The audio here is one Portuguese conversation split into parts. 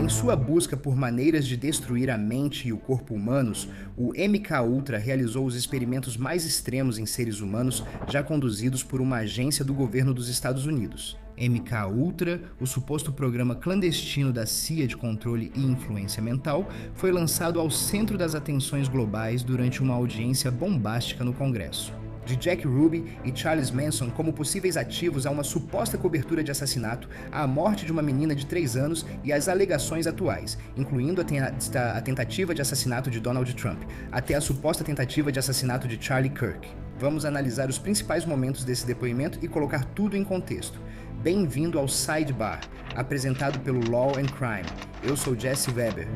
Em sua busca por maneiras de destruir a mente e o corpo humanos, o MKUltra realizou os experimentos mais extremos em seres humanos já conduzidos por uma agência do governo dos Estados Unidos. MKUltra, o suposto programa clandestino da CIA de controle e influência mental, foi lançado ao centro das atenções globais durante uma audiência bombástica no Congresso. De Jack Ruby e Charles Manson como possíveis ativos a uma suposta cobertura de assassinato, à morte de uma menina de 3 anos e às alegações atuais, incluindo a tentativa de assassinato de Donald Trump, até a suposta tentativa de assassinato de Charlie Kirk. Vamos analisar os principais momentos desse depoimento e colocar tudo em contexto. Bem-vindo ao Sidebar, apresentado pelo Law and Crime. Eu sou Jesse Weber.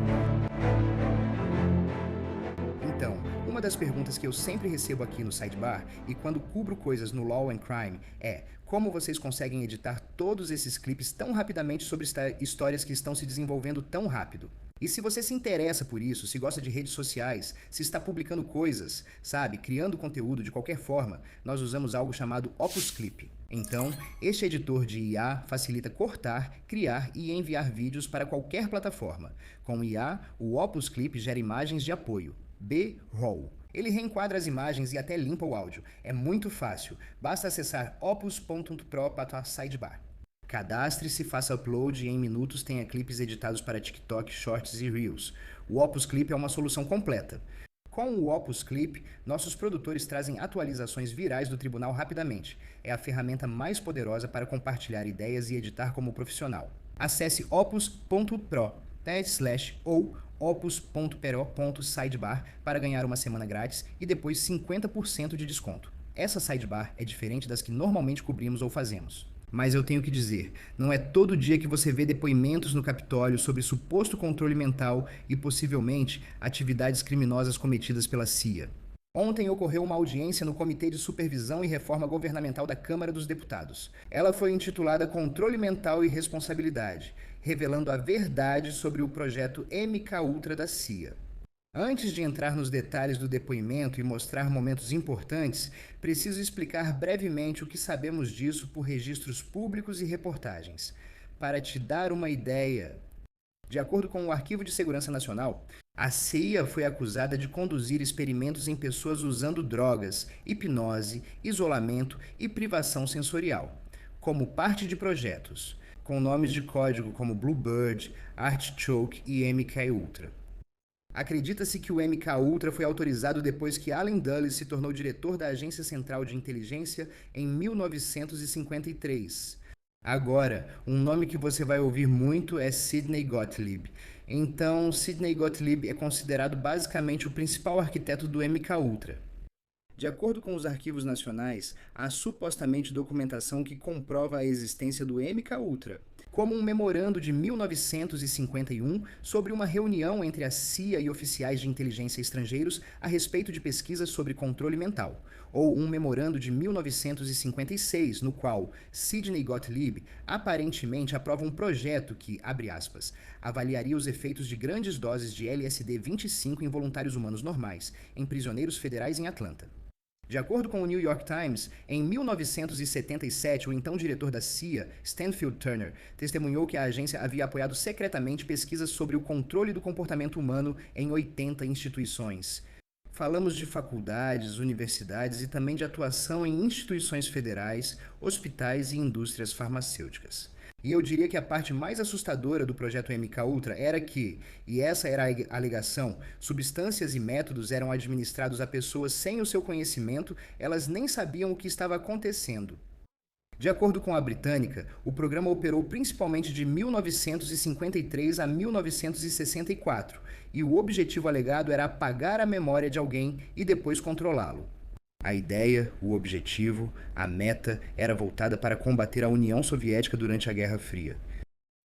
Então, uma das perguntas que eu sempre recebo aqui no Sidebar e quando cubro coisas no Law and Crime é: como vocês conseguem editar todos esses clipes tão rapidamente sobre histórias que estão se desenvolvendo tão rápido? E se você se interessa por isso, se gosta de redes sociais, se está publicando coisas, sabe, criando conteúdo de qualquer forma, nós usamos algo chamado Opus Clip. Então, este editor de IA facilita cortar, criar e enviar vídeos para qualquer plataforma. Com IA, o Opus Clip gera imagens de apoio, B-Roll. Ele reenquadra as imagens e até limpa o áudio. É muito fácil, basta acessar opus.pro/sidebar. Cadastre-se, faça upload e em minutos tenha clipes editados para TikTok, Shorts e Reels. O Opus Clip é uma solução completa. Com o Opus Clip, nossos produtores trazem atualizações virais do tribunal rapidamente. É a ferramenta mais poderosa para compartilhar ideias e editar como profissional. Acesse opus.pro/ou opus.pro.sidebar para ganhar uma semana grátis e depois 50% de desconto. Essa sidebar é diferente das que normalmente cobrimos ou fazemos. Mas eu tenho que dizer, não é todo dia que você vê depoimentos no Capitólio sobre suposto controle mental e, possivelmente, atividades criminosas cometidas pela CIA. Ontem ocorreu uma audiência no Comitê de Supervisão e Reforma Governamental da Câmara dos Deputados. Ela foi intitulada Controle Mental e Responsabilidade, revelando a verdade sobre o projeto MKUltra da CIA. Antes de entrar nos detalhes do depoimento e mostrar momentos importantes, preciso explicar brevemente o que sabemos disso por registros públicos e reportagens. Para te dar uma ideia, de acordo com o Arquivo de Segurança Nacional, a CIA foi acusada de conduzir experimentos em pessoas usando drogas, hipnose, isolamento e privação sensorial, como parte de projetos, com nomes de código como Bluebird, Artichoke e MKUltra. Acredita-se que o MKUltra foi autorizado depois que Allen Dulles se tornou diretor da Agência Central de Inteligência em 1953. Agora, um nome que você vai ouvir muito é Sidney Gottlieb. Então, Sidney Gottlieb é considerado basicamente o principal arquiteto do MKUltra. De acordo com os arquivos nacionais, há supostamente documentação que comprova a existência do MKUltra, como um memorando de 1951 sobre uma reunião entre a CIA e oficiais de inteligência estrangeiros a respeito de pesquisas sobre controle mental, ou um memorando de 1956, no qual Sidney Gottlieb aparentemente aprova um projeto que, abre aspas, avaliaria os efeitos de grandes doses de LSD-25 em voluntários humanos normais, em prisioneiros federais em Atlanta. De acordo com o New York Times, em 1977, o então diretor da CIA, Stanfield Turner, testemunhou que a agência havia apoiado secretamente pesquisas sobre o controle do comportamento humano em 80 instituições. Falamos de faculdades, universidades e também de atuação em instituições federais, hospitais e indústrias farmacêuticas. E eu diria que a parte mais assustadora do projeto MKUltra era que, e essa era a alegação, substâncias e métodos eram administrados a pessoas sem o seu conhecimento, elas nem sabiam o que estava acontecendo. De acordo com a britânica, o programa operou principalmente de 1953 a 1964, e o objetivo alegado era apagar a memória de alguém e depois controlá-lo. A ideia, o objetivo, a meta era voltada para combater a União Soviética durante a Guerra Fria.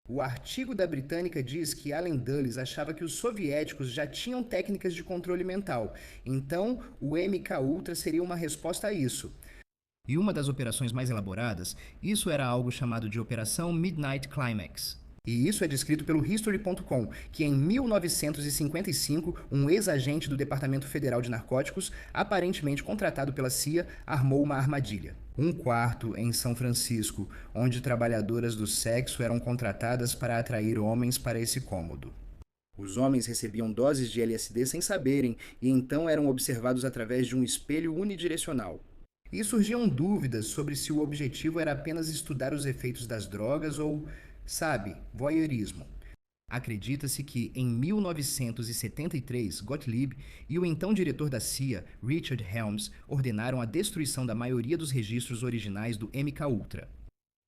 O artigo da britânica diz que Allen Dulles achava que os soviéticos já tinham técnicas de controle mental, então o MKUltra seria uma resposta a isso. E uma das operações mais elaboradas, isso era algo chamado de Operação Midnight Climax. E isso é descrito pelo History.com, que em 1955, um ex-agente do Departamento Federal de Narcóticos, aparentemente contratado pela CIA, armou uma armadilha. Um quarto em São Francisco, onde trabalhadoras do sexo eram contratadas para atrair homens para esse cômodo. Os homens recebiam doses de LSD sem saberem e então eram observados através de um espelho unidirecional. E surgiam dúvidas sobre se o objetivo era apenas estudar os efeitos das drogas ou, sabe, voyeurismo. Acredita-se que, em 1973, Gottlieb e o então diretor da CIA, Richard Helms, ordenaram a destruição da maioria dos registros originais do MKUltra.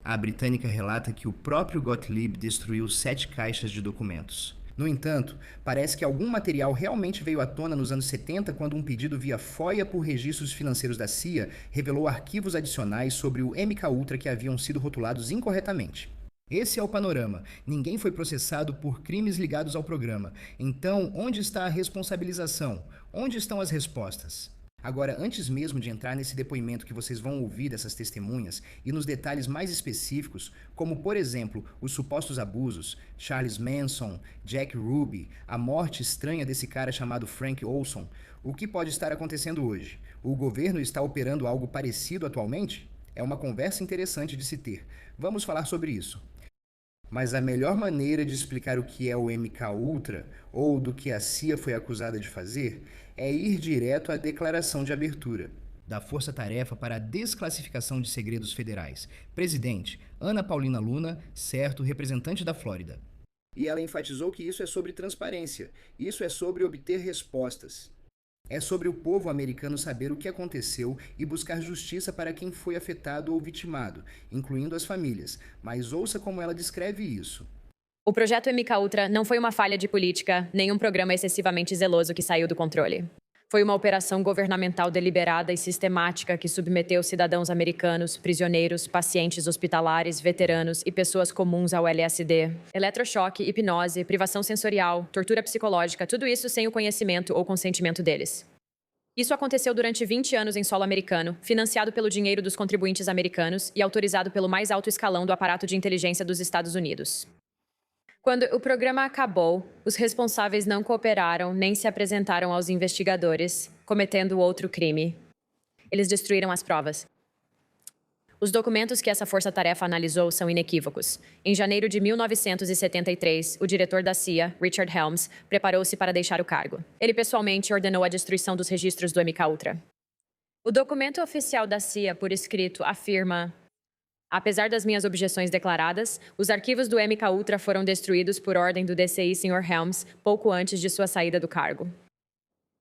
A britânica relata que o próprio Gottlieb destruiu 7 caixas de documentos. No entanto, parece que algum material realmente veio à tona nos anos 70 quando um pedido via FOIA por registros financeiros da CIA revelou arquivos adicionais sobre o MKUltra que haviam sido rotulados incorretamente. Esse é o panorama. Ninguém foi processado por crimes ligados ao programa. Então, onde está a responsabilização? Onde estão as respostas? Agora, antes mesmo de entrar nesse depoimento que vocês vão ouvir dessas testemunhas e nos detalhes mais específicos, como por exemplo os supostos abusos, Charles Manson, Jack Ruby, a morte estranha desse cara chamado Frank Olson, o que pode estar acontecendo hoje? O governo está operando algo parecido atualmente? É uma conversa interessante de se ter. Vamos falar sobre isso. Mas a melhor maneira de explicar o que é o MKUltra, ou do que a CIA foi acusada de fazer, é ir direto à declaração de abertura da Força Tarefa para a Desclassificação de Segredos Federais. Presidente, Ana Paulina Luna, certo, representante da Flórida. E ela enfatizou que isso é sobre transparência, isso é sobre obter respostas. É sobre o povo americano saber o que aconteceu e buscar justiça para quem foi afetado ou vitimado, incluindo as famílias. Mas ouça como ela descreve isso. O projeto MKUltra não foi uma falha de política, nem um programa excessivamente zeloso que saiu do controle. Foi uma operação governamental deliberada e sistemática que submeteu cidadãos americanos, prisioneiros, pacientes hospitalares, veteranos e pessoas comuns ao LSD. Eletrochoque, hipnose, privação sensorial, tortura psicológica, tudo isso sem o conhecimento ou consentimento deles. Isso aconteceu durante 20 anos em solo americano, financiado pelo dinheiro dos contribuintes americanos e autorizado pelo mais alto escalão do aparato de inteligência dos Estados Unidos. Quando o programa acabou, os responsáveis não cooperaram nem se apresentaram aos investigadores, cometendo outro crime. Eles destruíram as provas. Os documentos que essa força-tarefa analisou são inequívocos. Em janeiro de 1973, o diretor da CIA, Richard Helms, preparou-se para deixar o cargo. Ele pessoalmente ordenou a destruição dos registros do MKUltra. O documento oficial da CIA, por escrito, afirma: apesar das minhas objeções declaradas, os arquivos do MKUltra foram destruídos por ordem do DCI Sr. Helms pouco antes de sua saída do cargo.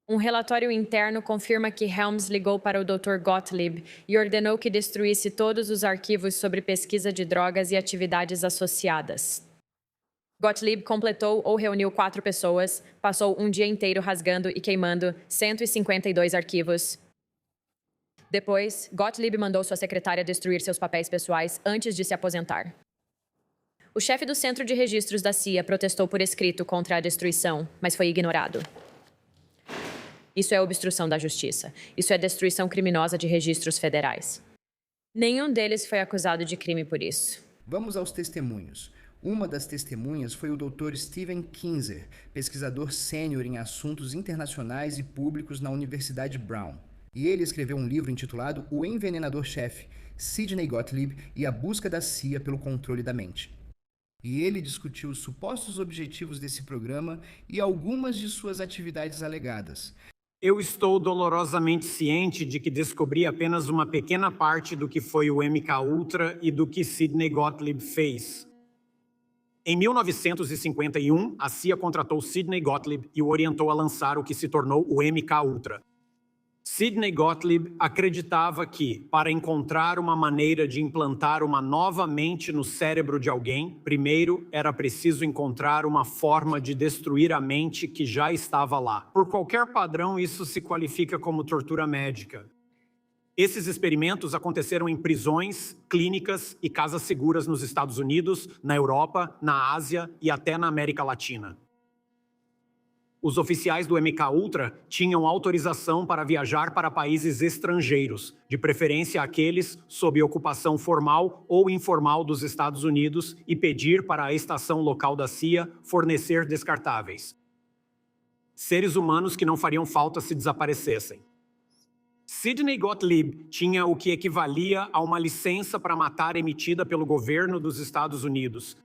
Um relatório interno confirma que Helms ligou para o Dr. Gottlieb e ordenou que destruísse todos os arquivos sobre pesquisa de drogas e atividades associadas. Gottlieb completou ou reuniu 4 pessoas, passou um dia inteiro rasgando e queimando 152 arquivos. Depois, Gottlieb mandou sua secretária destruir seus papéis pessoais antes de se aposentar. O chefe do Centro de Registros da CIA protestou por escrito contra a destruição, mas foi ignorado. Isso é obstrução da justiça. Isso é destruição criminosa de registros federais. Nenhum deles foi acusado de crime por isso. Vamos aos testemunhos. Uma das testemunhas foi o Dr. Steven Kinzer, pesquisador sênior em assuntos internacionais e públicos na Universidade Brown. E ele escreveu um livro intitulado O Envenenador-Chefe, Sidney Gottlieb e a Busca da CIA pelo Controle da Mente. E ele discutiu os supostos objetivos desse programa e algumas de suas atividades alegadas. Eu estou dolorosamente ciente de que descobri apenas uma pequena parte do que foi o MKUltra e do que Sidney Gottlieb fez. Em 1951, a CIA contratou Sidney Gottlieb e o orientou a lançar o que se tornou o MKUltra. Sidney Gottlieb acreditava que, para encontrar uma maneira de implantar uma nova mente no cérebro de alguém, primeiro era preciso encontrar uma forma de destruir a mente que já estava lá. Por qualquer padrão, isso se qualifica como tortura médica. Esses experimentos aconteceram em prisões, clínicas e casas seguras nos Estados Unidos, na Europa, na Ásia e até na América Latina. Os oficiais do MKUltra tinham autorização para viajar para países estrangeiros, de preferência aqueles sob ocupação formal ou informal dos Estados Unidos, e pedir para a estação local da CIA fornecer descartáveis. Seres humanos que não fariam falta se desaparecessem. Sidney Gottlieb tinha o que equivalia a uma licença para matar emitida pelo governo dos Estados Unidos.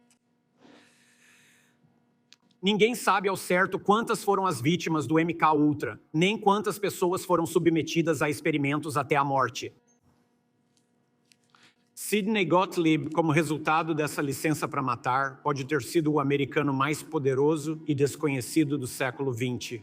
Ninguém sabe ao certo quantas foram as vítimas do MK-Ultra, nem quantas pessoas foram submetidas a experimentos até a morte. Sidney Gottlieb, como resultado dessa licença para matar, pode ter sido o americano mais poderoso e desconhecido do século XX.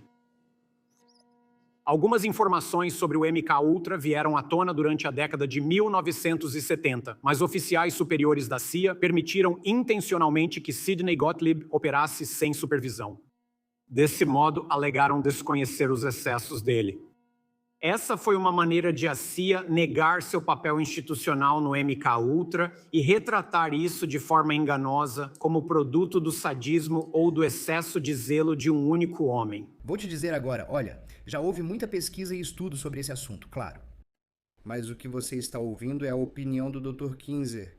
Algumas informações sobre o MK-Ultra vieram à tona durante a década de 1970, mas oficiais superiores da CIA permitiram intencionalmente que Sidney Gottlieb operasse sem supervisão. Desse modo, alegaram desconhecer os excessos dele. Essa foi uma maneira de a CIA negar seu papel institucional no MK-Ultra e retratar isso de forma enganosa como produto do sadismo ou do excesso de zelo de um único homem. Vou te dizer agora, olha, já houve muita pesquisa e estudo sobre esse assunto, claro. Mas o que você está ouvindo é a opinião do Dr. Kinzer.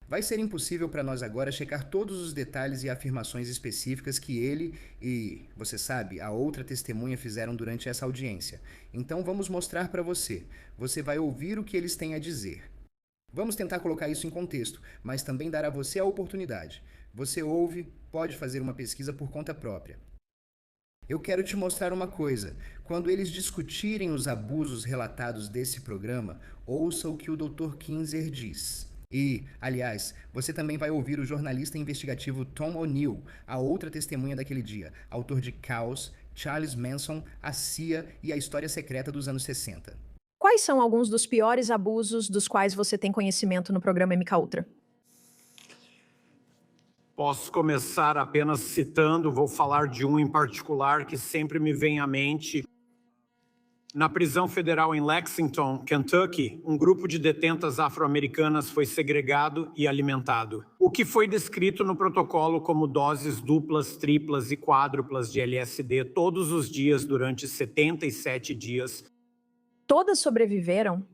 Vai ser impossível para nós agora checar todos os detalhes e afirmações específicas que ele e, você sabe, a outra testemunha fizeram durante essa audiência. Então vamos mostrar para você. Você vai ouvir o que eles têm a dizer. Vamos tentar colocar isso em contexto, mas também dar a você a oportunidade. Você ouve, pode fazer uma pesquisa por conta própria. Eu quero te mostrar uma coisa. Quando eles discutirem os abusos relatados desse programa, ouça o que o Dr. Kinzer diz. E, aliás, você também vai ouvir o jornalista investigativo Tom O'Neill, a outra testemunha daquele dia, autor de Caos, Charles Manson, a CIA e a História Secreta dos anos 60. Quais são alguns dos piores abusos dos quais você tem conhecimento no programa MKUltra? Posso começar apenas citando, vou falar de um em particular que sempre me vem à mente. Na prisão federal em Lexington, Kentucky, um grupo de detentas afro-americanas foi segregado e alimentado. O que foi descrito no protocolo como doses duplas, triplas e quádruplas de LSD todos os dias durante 77 dias. Todas sobreviveram?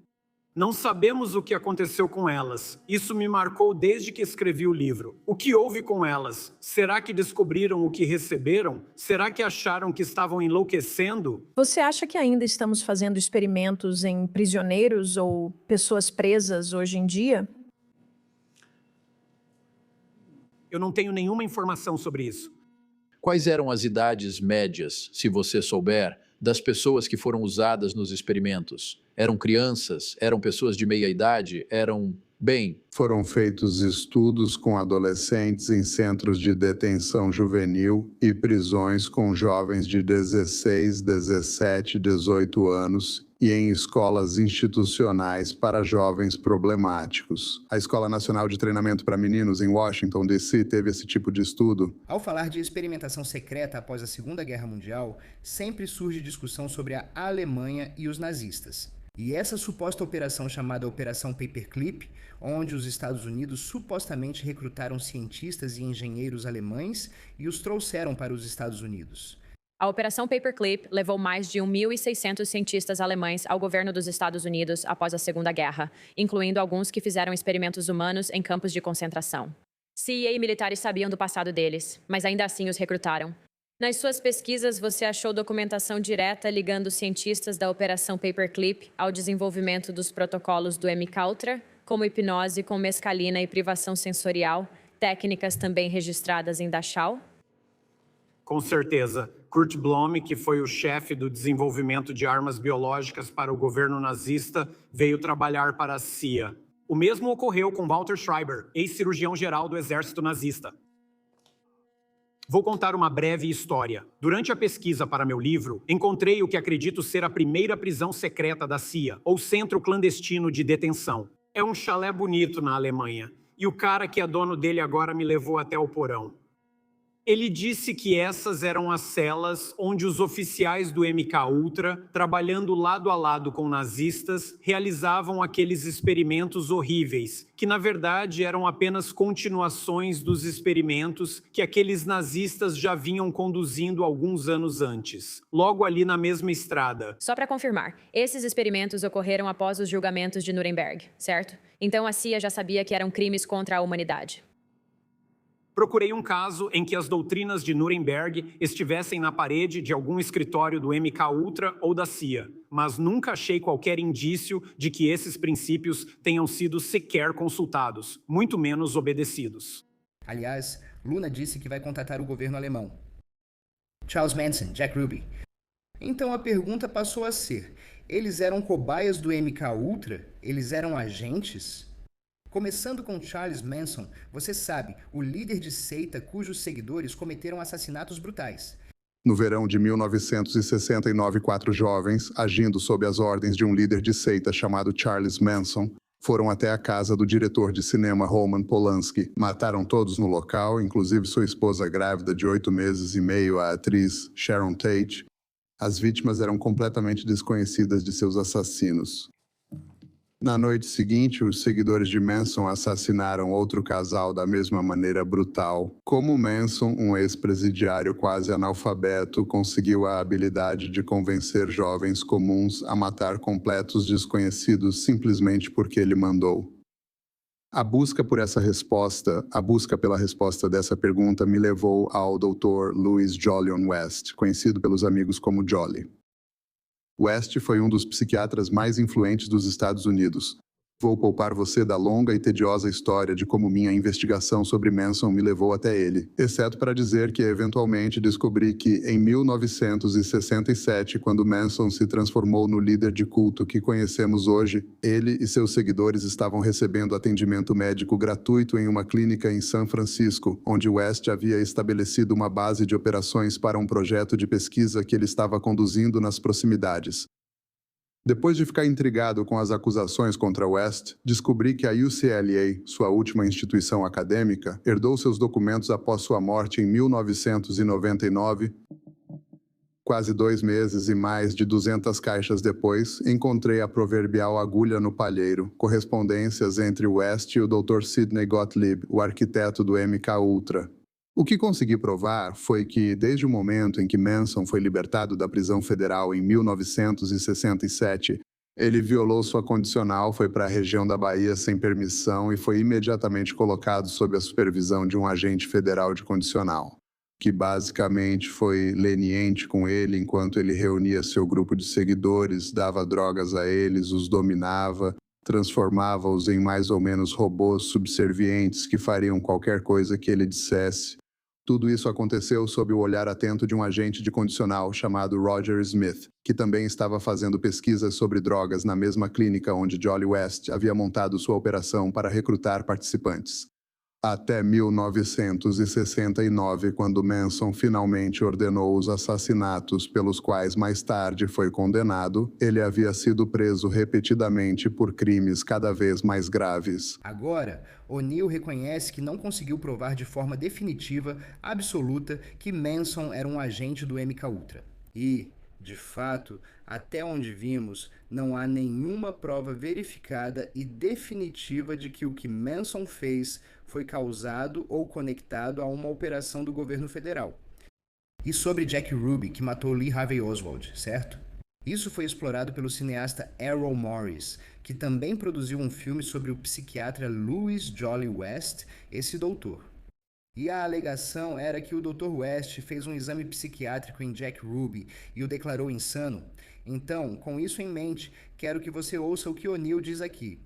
Não sabemos o que aconteceu com elas. Isso me marcou desde que escrevi o livro. O que houve com elas? Será que descobriram o que receberam? Será que acharam que estavam enlouquecendo? Você acha que ainda estamos fazendo experimentos em prisioneiros ou pessoas presas hoje em dia? Eu não tenho nenhuma informação sobre isso. Quais eram as idades médias, se você souber, das pessoas que foram usadas nos experimentos? Eram crianças? Eram pessoas de meia idade? Foram feitos estudos com adolescentes em centros de detenção juvenil e prisões com jovens de 16, 17, 18 anos e em escolas institucionais para jovens problemáticos. A Escola Nacional de Treinamento para Meninos em Washington, D.C. teve esse tipo de estudo. Ao falar de experimentação secreta após a Segunda Guerra Mundial, sempre surge discussão sobre a Alemanha e os nazistas. E essa suposta operação chamada Operação Paperclip, onde os Estados Unidos supostamente recrutaram cientistas e engenheiros alemães e os trouxeram para os Estados Unidos. A Operação Paperclip levou mais de 1.600 cientistas alemães ao governo dos Estados Unidos após a Segunda Guerra, incluindo alguns que fizeram experimentos humanos em campos de concentração. CIA e militares sabiam do passado deles, mas ainda assim os recrutaram. Nas suas pesquisas, você achou documentação direta ligando cientistas da Operação Paperclip ao desenvolvimento dos protocolos do MKUltra, como hipnose com mescalina e privação sensorial, técnicas também registradas em Dachau? Com certeza. Kurt Blohm, que foi o chefe do desenvolvimento de armas biológicas para o governo nazista, veio trabalhar para a CIA. O mesmo ocorreu com Walter Schreiber, ex-cirurgião-geral do exército nazista. Vou contar uma breve história. Durante a pesquisa para meu livro, encontrei o que acredito ser a primeira prisão secreta da CIA, ou Centro Clandestino de Detenção. É um chalé bonito na Alemanha, e o cara que é dono dele agora me levou até o porão. Ele disse que essas eram as celas onde os oficiais do MKUltra, trabalhando lado a lado com nazistas, realizavam aqueles experimentos horríveis, que na verdade eram apenas continuações dos experimentos que aqueles nazistas já vinham conduzindo alguns anos antes, logo ali na mesma estrada. Só para confirmar, esses experimentos ocorreram após os julgamentos de Nuremberg, certo? Então a CIA já sabia que eram crimes contra a humanidade. Procurei um caso em que as doutrinas de Nuremberg estivessem na parede de algum escritório do MKUltra ou da CIA, mas nunca achei qualquer indício de que esses princípios tenham sido sequer consultados, muito menos obedecidos. Aliás, Luna disse que vai contatar o governo alemão. Charles Manson, Jack Ruby. Então a pergunta passou a ser: eles eram cobaias do MKUltra? Eles eram agentes? Começando com Charles Manson, você sabe, o líder de seita cujos seguidores cometeram assassinatos brutais. No verão de 1969, 4 jovens, agindo sob as ordens de um líder de seita chamado Charles Manson, foram até a casa do diretor de cinema Roman Polanski. Mataram todos no local, inclusive sua esposa grávida de 8 meses e meio, a atriz Sharon Tate. As vítimas eram completamente desconhecidas de seus assassinos. Na noite seguinte, os seguidores de Manson assassinaram outro casal da mesma maneira brutal. Como Manson, um ex-presidiário quase analfabeto, conseguiu a habilidade de convencer jovens comuns a matar completos desconhecidos simplesmente porque ele mandou? A busca pela resposta dessa pergunta me levou ao Dr. Louis Jolyon West, conhecido pelos amigos como Jolly. West foi um dos psiquiatras mais influentes dos Estados Unidos. Vou poupar você da longa e tediosa história de como minha investigação sobre Manson me levou até ele, exceto para dizer que eventualmente descobri que, em 1967, quando Manson se transformou no líder de culto que conhecemos hoje, ele e seus seguidores estavam recebendo atendimento médico gratuito em uma clínica em São Francisco, onde West havia estabelecido uma base de operações para um projeto de pesquisa que ele estava conduzindo nas proximidades. Depois de ficar intrigado com as acusações contra West, descobri que a UCLA, sua última instituição acadêmica, herdou seus documentos após sua morte em 1999. Quase 2 meses e mais de 200 caixas depois, encontrei a proverbial agulha no palheiro, correspondências entre West e o Dr. Sidney Gottlieb, o arquiteto do MKUltra. O que consegui provar foi que, desde o momento em que Manson foi libertado da prisão federal em 1967, ele violou sua condicional, foi para a região da Bahia sem permissão e foi imediatamente colocado sob a supervisão de um agente federal de condicional, que basicamente foi leniente com ele enquanto ele reunia seu grupo de seguidores, dava drogas a eles, os dominava, transformava-os em mais ou menos robôs subservientes que fariam qualquer coisa que ele dissesse. Tudo isso aconteceu sob o olhar atento de um agente de condicional chamado Roger Smith, que também estava fazendo pesquisas sobre drogas na mesma clínica onde Jolly West havia montado sua operação para recrutar participantes. Até 1969, quando Manson finalmente ordenou os assassinatos pelos quais mais tarde foi condenado, ele havia sido preso repetidamente por crimes cada vez mais graves. Agora, O'Neill reconhece que não conseguiu provar de forma definitiva, absoluta, que Manson era um agente do MKUltra. E, de fato, até onde vimos, não há nenhuma prova verificada e definitiva de que o que Manson fez foi causado ou conectado a uma operação do governo federal. E sobre Jack Ruby, que matou Lee Harvey Oswald, certo? Isso foi explorado pelo cineasta Errol Morris, que também produziu um filme sobre o psiquiatra Louis Jolly West, esse doutor. E a alegação era que o Dr. West fez um exame psiquiátrico em Jack Ruby e o declarou insano. Então, com isso em mente, quero que você ouça o que O'Neill diz aqui.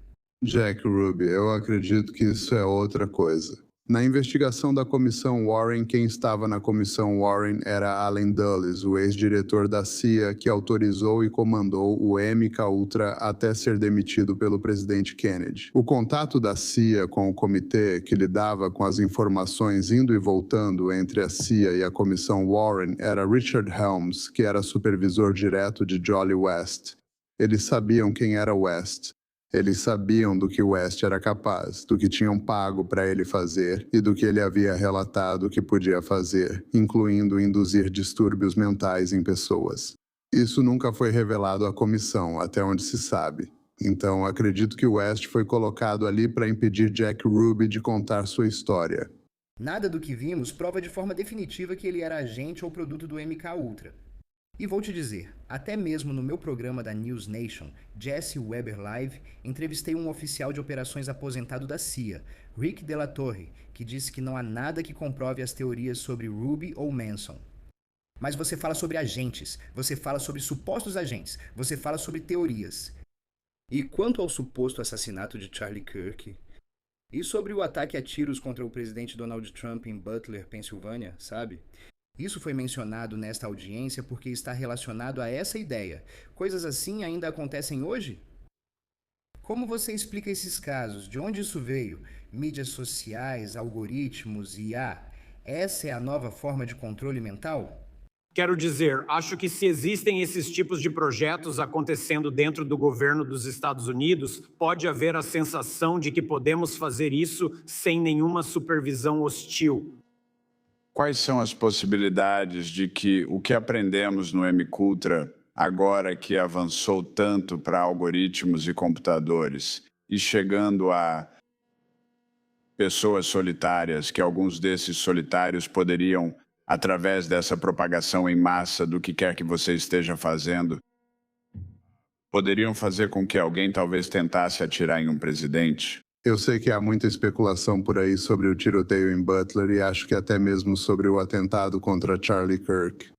Jack Ruby, eu acredito que isso é outra coisa. Na investigação da Comissão Warren, quem estava na Comissão Warren era Allen Dulles, o ex-diretor da CIA que autorizou e comandou o MKUltra até ser demitido pelo presidente Kennedy. O contato da CIA com o comitê que lidava com as informações indo e voltando entre a CIA e a Comissão Warren era Richard Helms, que era supervisor direto de Jolly West. Eles sabiam quem era West. Eles sabiam do que West era capaz, do que tinham pago para ele fazer e do que ele havia relatado que podia fazer, incluindo induzir distúrbios mentais em pessoas. Isso nunca foi revelado à comissão, até onde se sabe. Então, acredito que West foi colocado ali para impedir Jack Ruby de contar sua história. Nada do que vimos prova de forma definitiva que ele era agente ou produto do MKUltra. E vou te dizer, até mesmo no meu programa da News Nation, Jesse Weber Live, entrevistei um oficial de operações aposentado da CIA, Rick De La Torre, que disse que não há nada que comprove as teorias sobre Ruby ou Manson. Mas você fala sobre agentes, você fala sobre supostos agentes, você fala sobre teorias. E quanto ao suposto assassinato de Charlie Kirk? E sobre o ataque a tiros contra o presidente Donald Trump em Butler, Pensilvânia, sabe? Isso foi mencionado nesta audiência porque está relacionado a essa ideia. Coisas assim ainda acontecem hoje? Como você explica esses casos? De onde isso veio? Mídias sociais, algoritmos, IA? Essa é a nova forma de controle mental? Quero dizer, acho que se existem esses tipos de projetos acontecendo dentro do governo dos Estados Unidos, pode haver a sensação de que podemos fazer isso sem nenhuma supervisão hostil. Quais são as possibilidades de que o que aprendemos no MKUltra, agora que avançou tanto para algoritmos e computadores, e chegando a pessoas solitárias, que alguns desses solitários poderiam, através dessa propagação em massa do que quer que você esteja fazendo, poderiam fazer com que alguém talvez tentasse atirar em um presidente? Eu sei que há muita especulação por aí sobre o tiroteio em Butler e acho que até mesmo sobre o atentado contra Charlie Kirk.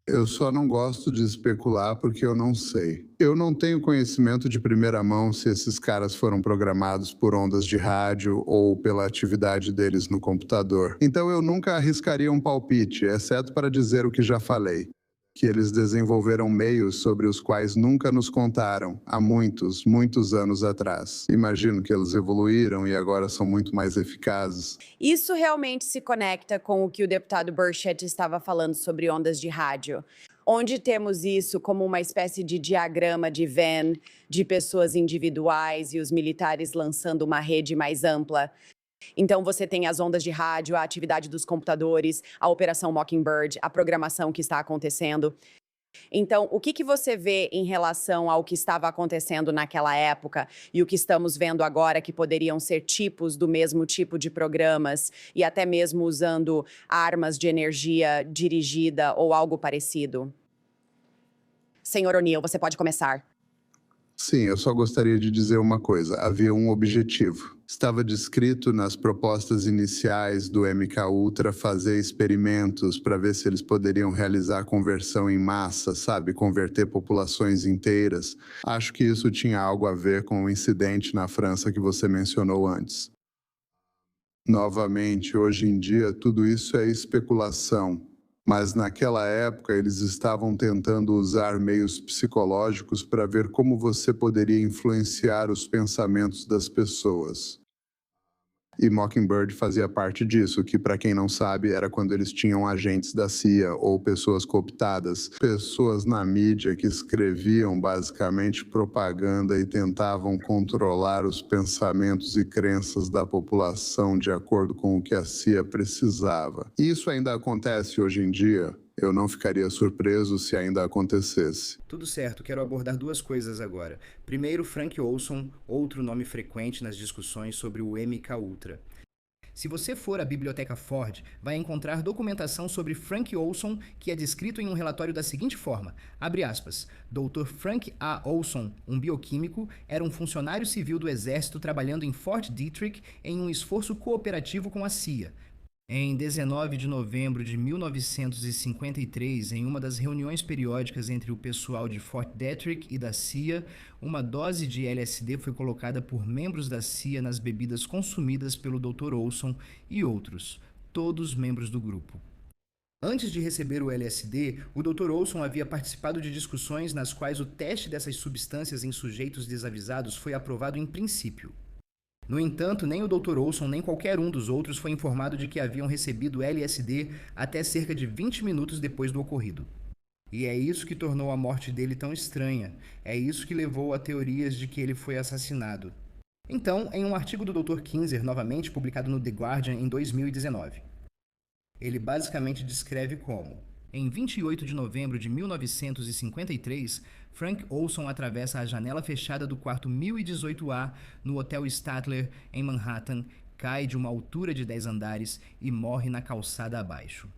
Eu só não gosto de especular porque eu não sei. Eu não tenho conhecimento de primeira mão se esses caras foram programados por ondas de rádio ou pela atividade deles no computador. Então eu nunca arriscaria um palpite, exceto para dizer o que já falei. Que eles desenvolveram meios sobre os quais nunca nos contaram, há muitos, muitos anos atrás. Imagino que eles evoluíram e agora são muito mais eficazes. Isso realmente se conecta com o que o deputado Burchett estava falando sobre ondas de rádio, onde temos isso como uma espécie de diagrama de Venn, de pessoas individuais e os militares lançando uma rede mais ampla. Então, você tem as ondas de rádio, a atividade dos computadores, a Operação Mockingbird, a programação que está acontecendo. Então, o que você vê em relação ao que estava acontecendo naquela época e o que estamos vendo agora, que poderiam ser tipos do mesmo tipo de programas e até mesmo usando armas de energia dirigida ou algo parecido? Senhor O'Neill, você pode começar. Sim, eu só gostaria de dizer uma coisa. Havia um objetivo. Estava descrito nas propostas iniciais do MKUltra fazer experimentos para ver se eles poderiam realizar conversão em massa, sabe? Converter populações inteiras. Acho que isso tinha algo a ver com o incidente na França que você mencionou antes. Novamente, hoje em dia, tudo isso é especulação. Mas naquela época eles estavam tentando usar meios psicológicos para ver como você poderia influenciar os pensamentos das pessoas. E Mockingbird fazia parte disso, que para quem não sabe era quando eles tinham agentes da CIA ou pessoas cooptadas, pessoas na mídia que escreviam basicamente propaganda e tentavam controlar os pensamentos e crenças da população de acordo com o que a CIA precisava. E isso ainda acontece hoje em dia. Eu não ficaria surpreso se ainda acontecesse. Tudo certo, quero abordar duas coisas agora. Primeiro, Frank Olson, outro nome frequente nas discussões sobre o MKUltra. Se você for à Biblioteca Ford, vai encontrar documentação sobre Frank Olson, que é descrito em um relatório da seguinte forma, abre aspas, Dr. Frank A. Olson, um bioquímico, era um funcionário civil do Exército trabalhando em Fort Detrick em um esforço cooperativo com a CIA. Em 19 de novembro de 1953, em uma das reuniões periódicas entre o pessoal de Fort Detrick e da CIA, uma dose de LSD foi colocada por membros da CIA nas bebidas consumidas pelo Dr. Olson e outros, todos membros do grupo. Antes de receber o LSD, o Dr. Olson havia participado de discussões nas quais o teste dessas substâncias em sujeitos desavisados foi aprovado em princípio. No entanto, nem o Dr. Olson nem qualquer um dos outros foi informado de que haviam recebido LSD até cerca de 20 minutos depois do ocorrido. E é isso que tornou a morte dele tão estranha. É isso que levou a teorias de que ele foi assassinado. Então, em um artigo do Dr. Kinzer, novamente publicado no The Guardian em 2019, ele basicamente descreve como: em 28 de novembro de 1953, Frank Olson atravessa a janela fechada do quarto 1018A no Hotel Statler, em Manhattan, cai de uma altura de 10 andares e morre na calçada abaixo.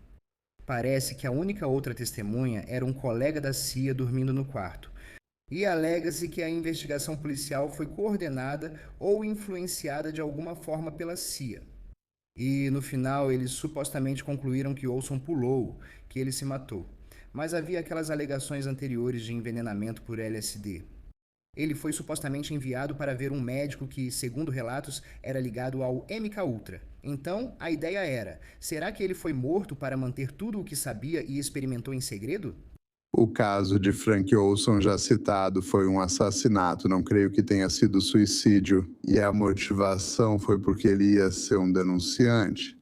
Parece que a única outra testemunha era um colega da CIA dormindo no quarto. E alega-se que a investigação policial foi coordenada ou influenciada de alguma forma pela CIA. E no final eles supostamente concluíram que Olson pulou, que ele se matou. Mas havia aquelas alegações anteriores de envenenamento por LSD. Ele foi supostamente enviado para ver um médico que, segundo relatos, era ligado ao MKUltra. Então, a ideia era, será que ele foi morto para manter tudo o que sabia e experimentou em segredo? O caso de Frank Olson já citado foi um assassinato, não creio que tenha sido suicídio, e a motivação foi porque ele ia ser um denunciante.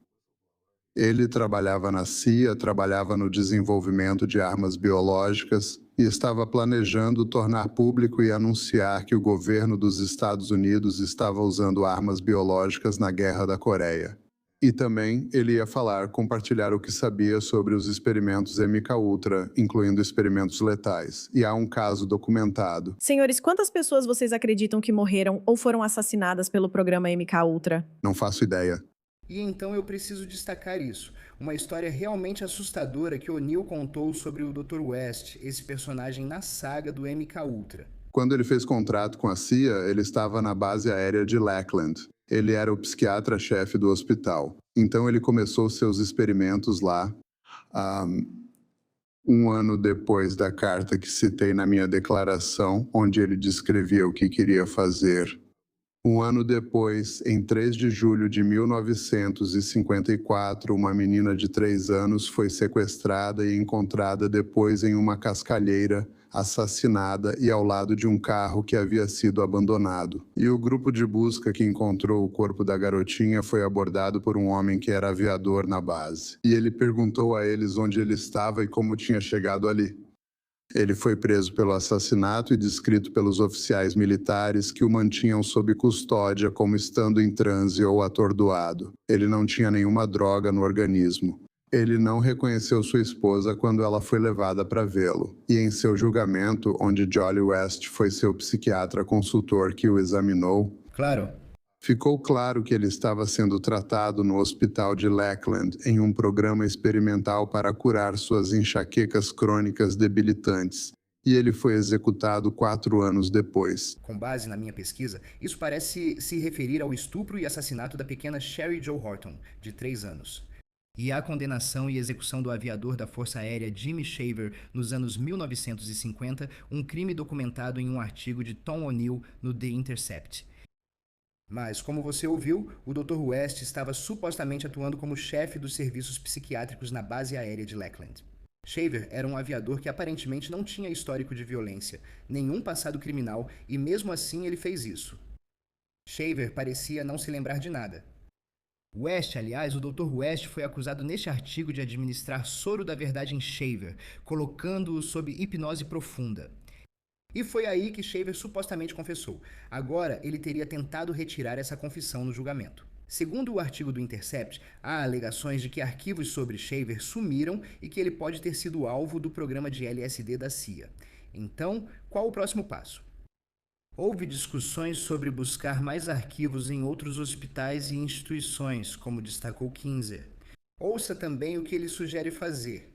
Ele trabalhava na CIA, trabalhava no desenvolvimento de armas biológicas e estava planejando tornar público e anunciar que o governo dos Estados Unidos estava usando armas biológicas na Guerra da Coreia. E também ele ia compartilhar o que sabia sobre os experimentos MKUltra, incluindo experimentos letais. E há um caso documentado. Senhores, quantas pessoas vocês acreditam que morreram ou foram assassinadas pelo programa MKUltra? Não faço ideia. E então eu preciso destacar isso. Uma história realmente assustadora que O'Neill contou sobre o Dr. West, esse personagem na saga do MKUltra. Quando ele fez contrato com a CIA, ele estava na base aérea de Lackland. Ele era o psiquiatra-chefe do hospital. Então ele começou seus experimentos lá, um ano depois da carta que citei na minha declaração, onde ele descrevia o que queria fazer. Um ano depois, em 3 de julho de 1954, uma menina de 3 anos foi sequestrada e encontrada depois em uma cascalheira, assassinada e ao lado de um carro que havia sido abandonado. E o grupo de busca que encontrou o corpo da garotinha foi abordado por um homem que era aviador na base. E ele perguntou a eles onde ele estava e como tinha chegado ali. Ele foi preso pelo assassinato e descrito pelos oficiais militares que o mantinham sob custódia como estando em transe ou atordoado. Ele não tinha nenhuma droga no organismo. Ele não reconheceu sua esposa quando ela foi levada para vê-lo. E em seu julgamento, onde Jolly West foi seu psiquiatra consultor que o examinou, ficou claro que ele estava sendo tratado no hospital de Lackland em um programa experimental para curar suas enxaquecas crônicas debilitantes. E ele foi executado 4 anos depois. Com base na minha pesquisa, isso parece se referir ao estupro e assassinato da pequena Sherry Jo Horton, de 3 anos. E à condenação e execução do aviador da Força Aérea Jimmy Shaver nos anos 1950, um crime documentado em um artigo de Tom O'Neill no The Intercept. Mas, como você ouviu, o Dr. West estava supostamente atuando como chefe dos serviços psiquiátricos na base aérea de Lackland. Shaver era um aviador que aparentemente não tinha histórico de violência, nenhum passado criminal, e mesmo assim ele fez isso. Shaver parecia não se lembrar de nada. West, aliás, o Dr. West foi acusado neste artigo de administrar soro da verdade em Shaver, colocando-o sob hipnose profunda. E foi aí que Shaver supostamente confessou. Agora, ele teria tentado retirar essa confissão no julgamento. Segundo o artigo do Intercept, há alegações de que arquivos sobre Shaver sumiram e que ele pode ter sido alvo do programa de LSD da CIA. Então, qual o próximo passo? Houve discussões sobre buscar mais arquivos em outros hospitais e instituições, como destacou Kinzer. Ouça também o que ele sugere fazer.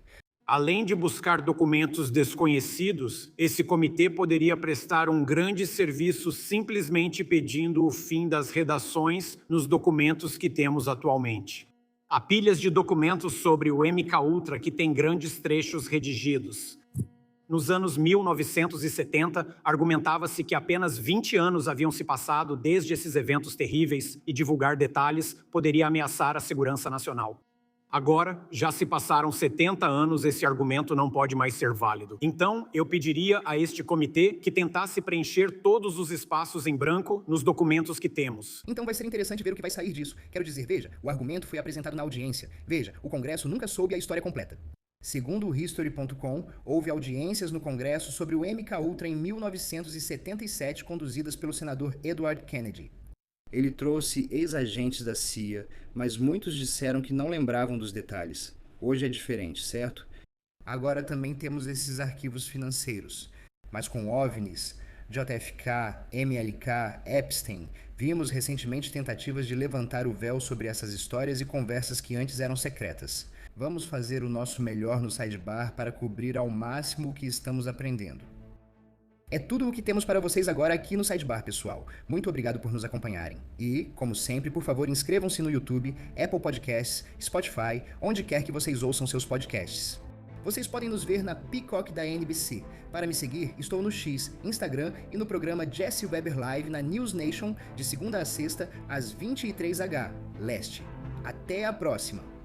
Além de buscar documentos desconhecidos, esse comitê poderia prestar um grande serviço simplesmente pedindo o fim das redações nos documentos que temos atualmente. Há pilhas de documentos sobre o MKUltra que têm grandes trechos redigidos. Nos anos 1970, argumentava-se que apenas 20 anos haviam se passado desde esses eventos terríveis e divulgar detalhes poderia ameaçar a segurança nacional. Agora, já se passaram 70 anos, esse argumento não pode mais ser válido. Então, eu pediria a este comitê que tentasse preencher todos os espaços em branco nos documentos que temos. Então vai ser interessante ver o que vai sair disso. Quero dizer, veja, o argumento foi apresentado na audiência. Veja, o Congresso nunca soube a história completa. Segundo o History.com, houve audiências no Congresso sobre o MKUltra em 1977, conduzidas pelo senador Edward Kennedy. Ele trouxe ex-agentes da CIA, mas muitos disseram que não lembravam dos detalhes. Hoje é diferente, certo? Agora também temos esses arquivos financeiros. Mas com OVNIs, JFK, MLK, Epstein, vimos recentemente tentativas de levantar o véu sobre essas histórias e conversas que antes eram secretas. Vamos fazer o nosso melhor no Sidebar para cobrir ao máximo o que estamos aprendendo. É tudo o que temos para vocês agora aqui no Sidebar, pessoal. Muito obrigado por nos acompanharem. E, como sempre, por favor, inscrevam-se no YouTube, Apple Podcasts, Spotify, onde quer que vocês ouçam seus podcasts. Vocês podem nos ver na Peacock da NBC. Para me seguir, estou no X, Instagram e no programa Jesse Weber Live na News Nation, de segunda a sexta, às 23h, leste. Até a próxima!